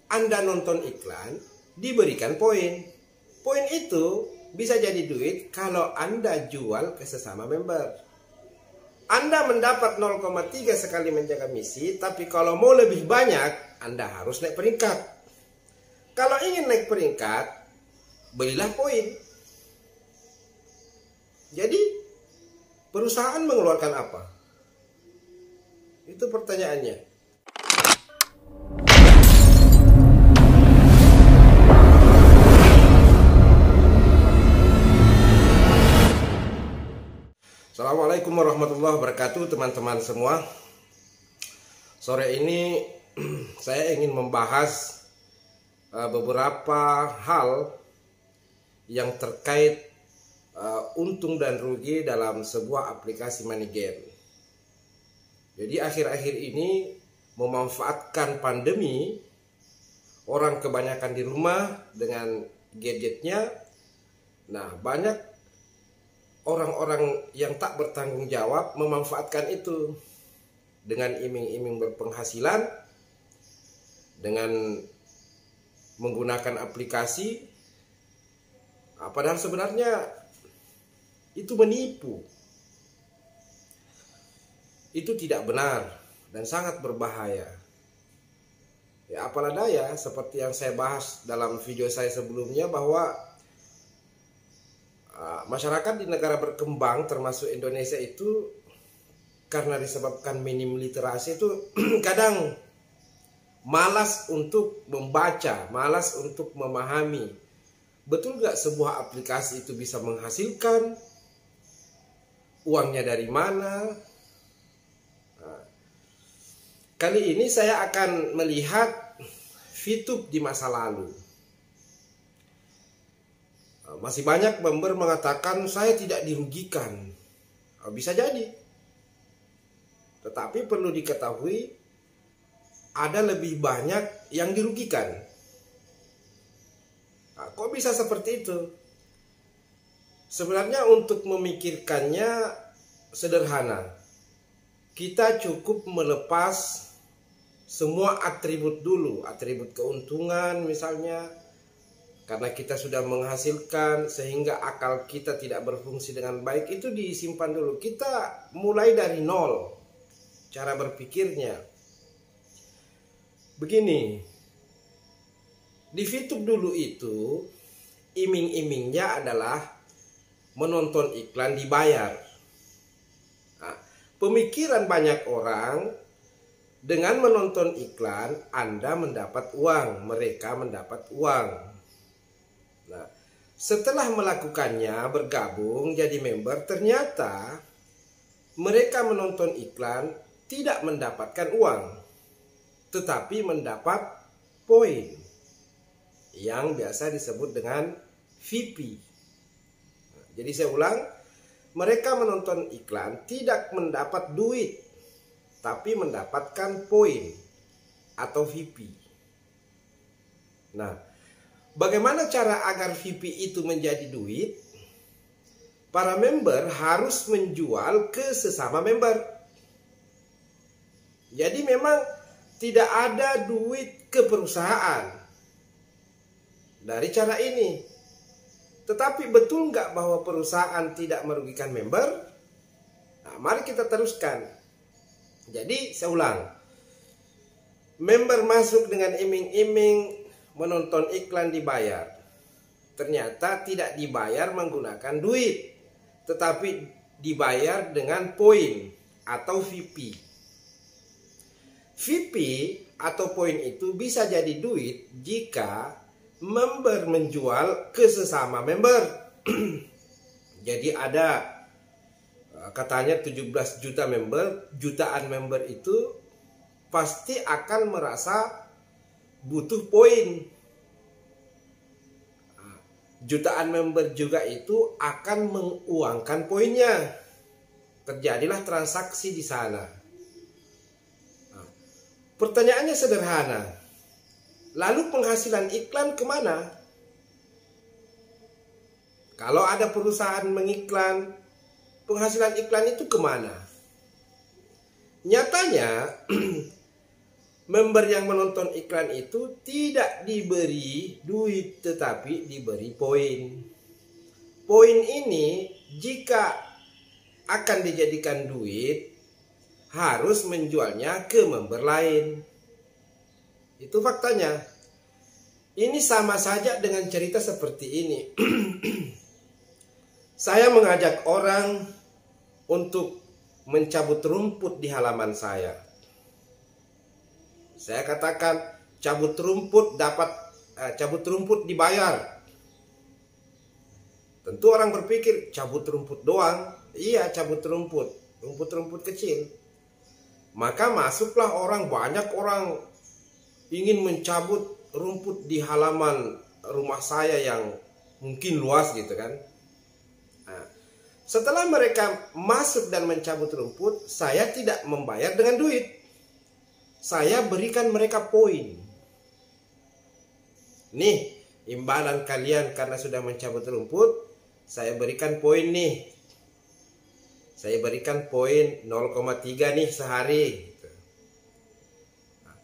Anda nonton iklan, diberikan poin. Poin itu bisa jadi duit kalau Anda jual ke sesama member. Anda mendapat 0,3 sekali menjaga misi, tapi kalau mau lebih banyak, Anda harus naik peringkat. Kalau ingin naik peringkat, belilah poin. Jadi, perusahaan mengeluarkan apa? Itu pertanyaannya. Assalamualaikum warahmatullahi wabarakatuh, teman-teman semua. Sore ini saya ingin membahas beberapa hal yang terkait untung dan rugi dalam sebuah aplikasi money game. Jadi akhir-akhir ini memanfaatkan pandemi, orang kebanyakan di rumah dengan gadgetnya. Nah, banyak orang-orang yang tak bertanggung jawab memanfaatkan itu dengan iming-iming berpenghasilan, dengan menggunakan aplikasi, padahal sebenarnya itu menipu. Itu tidak benar dan sangat berbahaya. Ya, apalah daya, seperti yang saya bahas dalam video saya sebelumnya, bahwa masyarakat di negara berkembang termasuk Indonesia itu karena disebabkan minim literasi itu kadang malas untuk membaca, malas untuk memahami. Betul gak sebuah aplikasi itu bisa menghasilkan? Uangnya dari mana? Kali ini saya akan melihat VTube di masa lalu. Masih banyak member mengatakan saya tidak dirugikan. Bisa jadi. Tetapi perlu diketahui ada lebih banyak yang dirugikan. Kok bisa seperti itu? Sebenarnya untuk memikirkannya sederhana. Kita cukup melepas semua atribut dulu. Atribut keuntungan misalnya. Karena kita sudah menghasilkan sehingga akal kita tidak berfungsi dengan baik, itu disimpan dulu. Kita mulai dari nol cara berpikirnya. Begini, di VTube dulu itu iming-imingnya adalah menonton iklan dibayar. Nah, pemikiran banyak orang, dengan menonton iklan Anda mendapat uang, mereka mendapat uang. Nah, setelah melakukannya, bergabung jadi member, ternyata mereka menonton iklan tidak mendapatkan uang, tetapi mendapat poin yang biasa disebut dengan VIP. Nah, jadi saya ulang, mereka menonton iklan tidak mendapat duit, tapi mendapatkan poin atau VIP. Nah, bagaimana cara agar VIP itu menjadi duit? Para member harus menjual ke sesama member. Jadi memang tidak ada duit ke perusahaan dari cara ini. Tetapi betul nggak bahwa perusahaan tidak merugikan member? Nah, mari kita teruskan. Jadi saya ulang. Member masuk dengan iming-iming menonton iklan dibayar. Ternyata tidak dibayar menggunakan duit, tetapi dibayar dengan poin atau VIP. VIP atau poin itu bisa jadi duit jika member menjual ke sesama member. Jadi ada katanya 17 juta member, jutaan member itu pasti akan merasa butuh poin. Jutaan member juga itu akan menguangkan poinnya. Terjadilah transaksi di sana. Pertanyaannya sederhana. Lalu penghasilan iklan kemana? Kalau ada perusahaan mengiklan, penghasilan iklan itu kemana? Nyatanya member yang menonton iklan itu tidak diberi duit tetapi diberi poin. Poin ini jika akan dijadikan duit harus menjualnya ke member lain. Itu faktanya. Ini sama saja dengan cerita seperti ini. Saya mengajak orang untuk mencabut rumput di halaman saya. Saya katakan cabut rumput dibayar. Tentu orang berpikir cabut rumput doang. Iya, cabut rumput kecil. Maka masuklah banyak orang ingin mencabut rumput di halaman rumah saya yang mungkin luas gitu kan. Nah, setelah mereka masuk dan mencabut rumput, saya tidak membayar dengan duit. Saya berikan mereka poin. Nih, imbalan kalian karena sudah mencabut rumput, saya berikan poin nih. Saya berikan poin 0,3 nih sehari. Nah,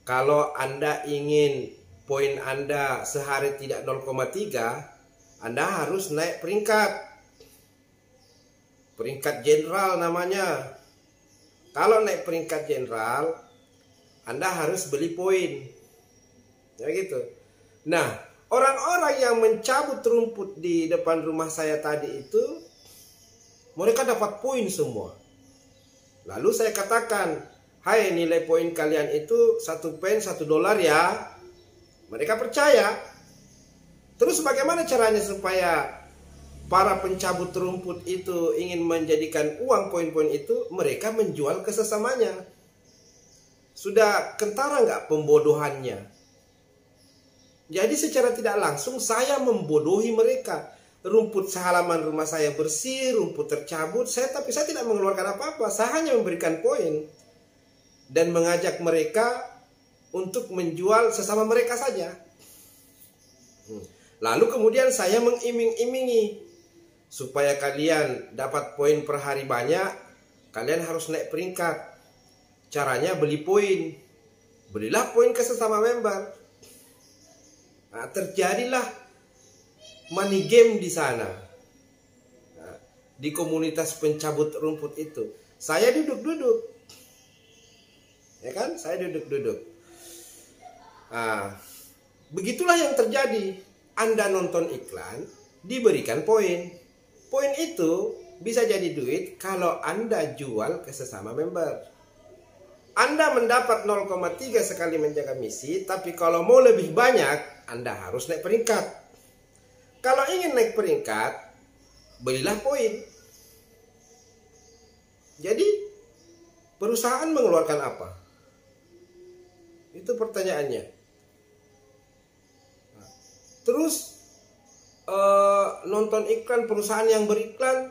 kalau Anda ingin poin Anda sehari tidak 0,3, Anda harus naik peringkat. Peringkat jenderal namanya. Kalau naik peringkat jenderal, Anda harus beli poin. Ya gitu. Nah, orang-orang yang mencabut rumput di depan rumah saya tadi itu, mereka dapat poin semua. Lalu saya katakan, hai, nilai poin kalian itu 1 pen $1 ya. Mereka percaya. Terus bagaimana caranya supaya para pencabut rumput itu ingin menjadikan uang poin-poin itu? Mereka menjual ke sesamanya. Sudah kentara nggak pembodohannya? Jadi secara tidak langsung saya membodohi mereka. Rumput sehalaman rumah saya bersih, rumput tercabut, tapi saya tidak mengeluarkan apa-apa. Saya hanya memberikan poin dan mengajak mereka untuk menjual sesama mereka saja. Lalu kemudian saya mengiming-imingi, supaya kalian dapat poin per hari banyak, kalian harus naik peringkat. Caranya beli poin. Belilah poin ke sesama member. Nah, terjadilah money game di sana. Nah, di komunitas pencabut rumput itu. Saya duduk-duduk. Ya kan? Saya duduk-duduk. Nah, begitulah yang terjadi. Anda nonton iklan, diberikan poin. Poin itu bisa jadi duit kalau Anda jual ke sesama member. Anda mendapat 0,3 sekali menjaga misi, tapi kalau mau lebih banyak, Anda harus naik peringkat. Kalau ingin naik peringkat, belilah poin. Jadi, perusahaan mengeluarkan apa? Itu pertanyaannya. Terus, nonton iklan, perusahaan yang beriklan,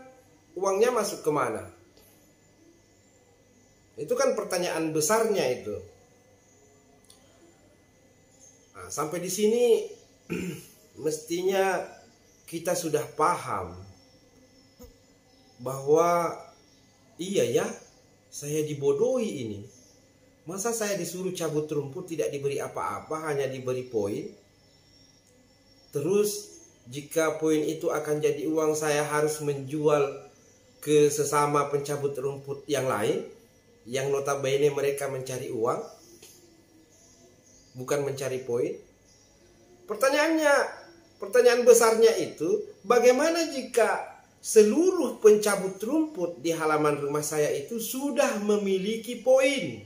uangnya masuk kemana? Itu kan pertanyaan besarnya itu. Nah, sampai di sini mestinya kita sudah paham bahwa iya ya, saya dibodohi ini. Masa saya disuruh cabut rumput tidak diberi apa-apa, hanya diberi poin? Terus jika poin itu akan jadi uang, saya harus menjual ke sesama pencabut rumput yang lain, yang notabene mereka mencari uang, bukan mencari poin. Pertanyaan besarnya itu, bagaimana jika seluruh pencabut rumput di halaman rumah saya itu sudah memiliki poin?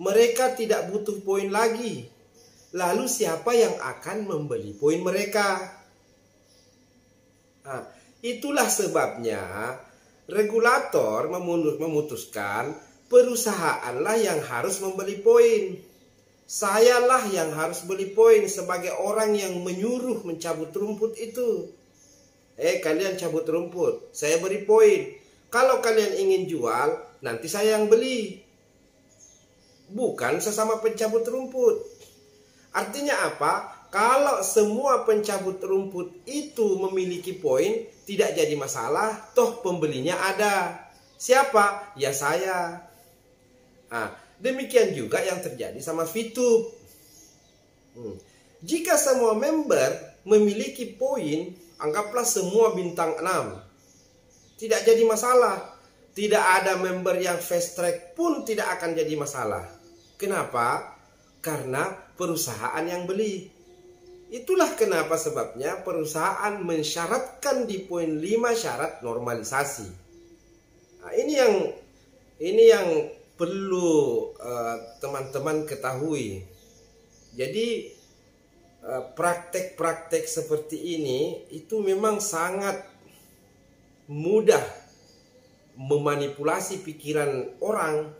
Mereka tidak butuh poin lagi. Lalu siapa yang akan membeli poin mereka? Nah, itulah sebabnya regulator memutuskan perusahaanlah yang harus membeli poin. Sayalah yang harus beli poin sebagai orang yang menyuruh mencabut rumput itu. Kalian cabut rumput, saya beri poin. Kalau kalian ingin jual, nanti saya yang beli. Bukan sesama pencabut rumput. Artinya apa? Kalau semua pencabut rumput itu memiliki poin, tidak jadi masalah, toh pembelinya ada. Siapa? Ya saya. Nah, Demikian juga yang terjadi sama VTube. Jika semua member memiliki poin, anggaplah semua bintang 6, tidak jadi masalah. Tidak ada member yang fast track pun tidak akan jadi masalah. Kenapa? Karena perusahaan yang beli. Itulah kenapa sebabnya perusahaan mensyaratkan di poin 5 syarat normalisasi. Nah, ini yang perlu teman-teman ketahui. Jadi praktek-praktek seperti ini itu memang sangat mudah memanipulasi pikiran orang,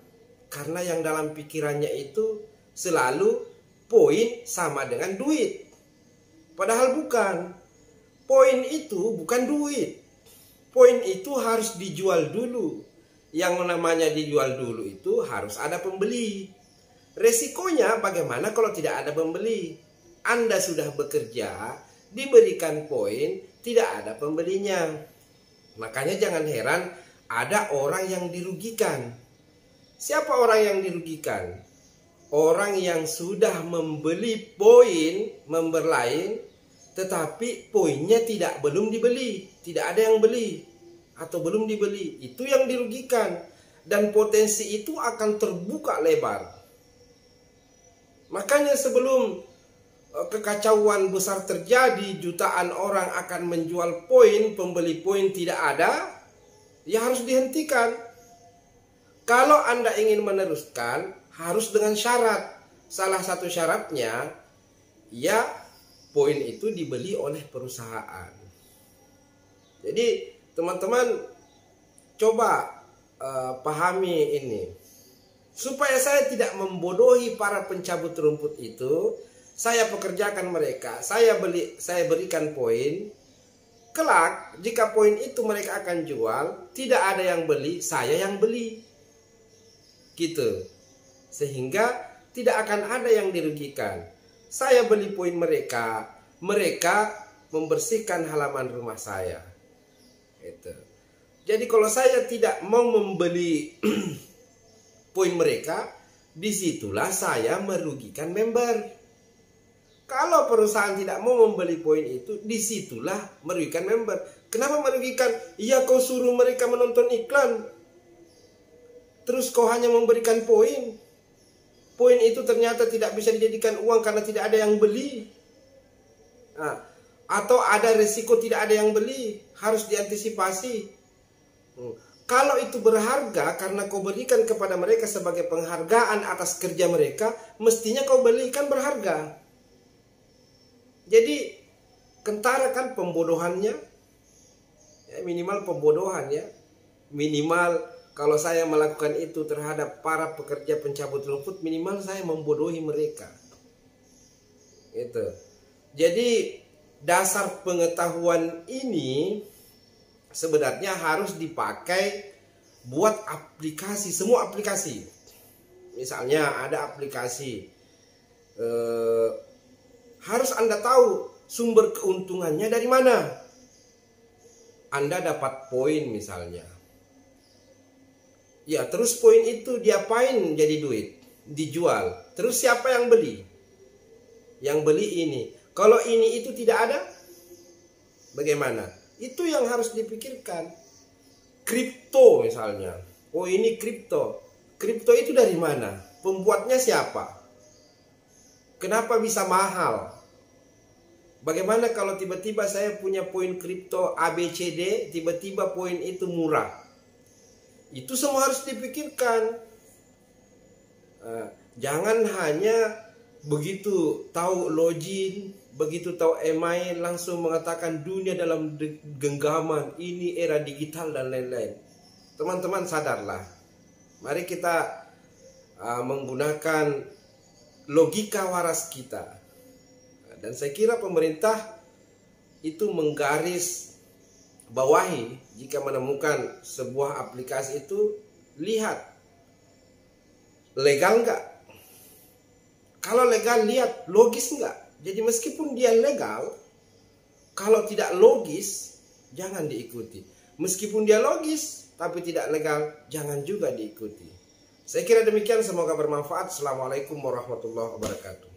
karena yang dalam pikirannya itu selalu poin sama dengan duit. Padahal bukan. Poin itu bukan duit. Poin itu harus dijual dulu. Yang namanya dijual dulu itu harus ada pembeli. Resikonya bagaimana kalau tidak ada pembeli? Anda sudah bekerja, diberikan poin, tidak ada pembelinya. Makanya jangan heran ada orang yang dirugikan. Siapa orang yang dirugikan? Orang yang sudah membeli poin member lain, tetapi poinnya belum dibeli, tidak ada yang beli atau belum dibeli. Itu yang dirugikan, dan potensi itu akan terbuka lebar. Makanya sebelum kekacauan besar terjadi, jutaan orang akan menjual poin, pembeli poin tidak ada, ya harus dihentikan. Kalau Anda ingin meneruskan, harus dengan syarat. Salah satu syaratnya, ya poin itu dibeli oleh perusahaan. Jadi teman-teman coba pahami ini. Supaya saya tidak membodohi para pencabut rumput itu, saya pekerjakan mereka, saya berikan poin. Kelak, jika poin itu mereka akan jual, tidak ada yang beli, saya yang beli. Gitu. Sehingga tidak akan ada yang dirugikan. Saya beli poin mereka, mereka membersihkan halaman rumah saya. Gitu. Jadi kalau saya tidak mau membeli poin mereka, disitulah saya merugikan member. Kalau perusahaan tidak mau membeli poin itu, disitulah merugikan member. Kenapa merugikan? Iya, kau suruh mereka menonton iklan, terus kau hanya memberikan poin. Poin itu ternyata tidak bisa dijadikan uang karena tidak ada yang beli. Nah, atau ada risiko tidak ada yang beli, harus diantisipasi. Kalau itu berharga karena kau berikan kepada mereka sebagai penghargaan atas kerja mereka, mestinya kau belikan berharga. Jadi kentara kan pembodohannya, ya, minimal pembodohan ya. Minimal kalau saya melakukan itu terhadap para pekerja pencabut rumput, minimal saya membodohi mereka. Gitu. Jadi dasar pengetahuan ini sebenarnya harus dipakai buat aplikasi, semua aplikasi. Misalnya ada aplikasi, harus Anda tahu sumber keuntungannya dari mana. Anda dapat poin misalnya. Ya, terus poin itu diapain jadi duit? Dijual. Terus siapa yang beli? Yang beli ini. Kalau ini itu tidak ada, bagaimana? Itu yang harus dipikirkan. Kripto misalnya. Oh, ini kripto. Kripto itu dari mana? Pembuatnya siapa? Kenapa bisa mahal? Bagaimana kalau tiba-tiba saya punya poin kripto ABCD, tiba-tiba poin itu murah? Itu semua harus dipikirkan. Jangan hanya begitu tahu login, begitu tahu email langsung mengatakan dunia dalam genggaman, ini era digital dan lain-lain. Teman-teman sadarlah. Mari kita menggunakan logika waras kita. Dan saya kira pemerintah itu menggaris bawahi jika menemukan sebuah aplikasi itu, lihat legal nggak. Kalau legal, lihat logis nggak. Jadi meskipun dia legal, kalau tidak logis jangan diikuti. Meskipun dia logis tapi tidak legal, jangan juga diikuti. Saya kira demikian, semoga bermanfaat. Assalamualaikum warahmatullahi wabarakatuh.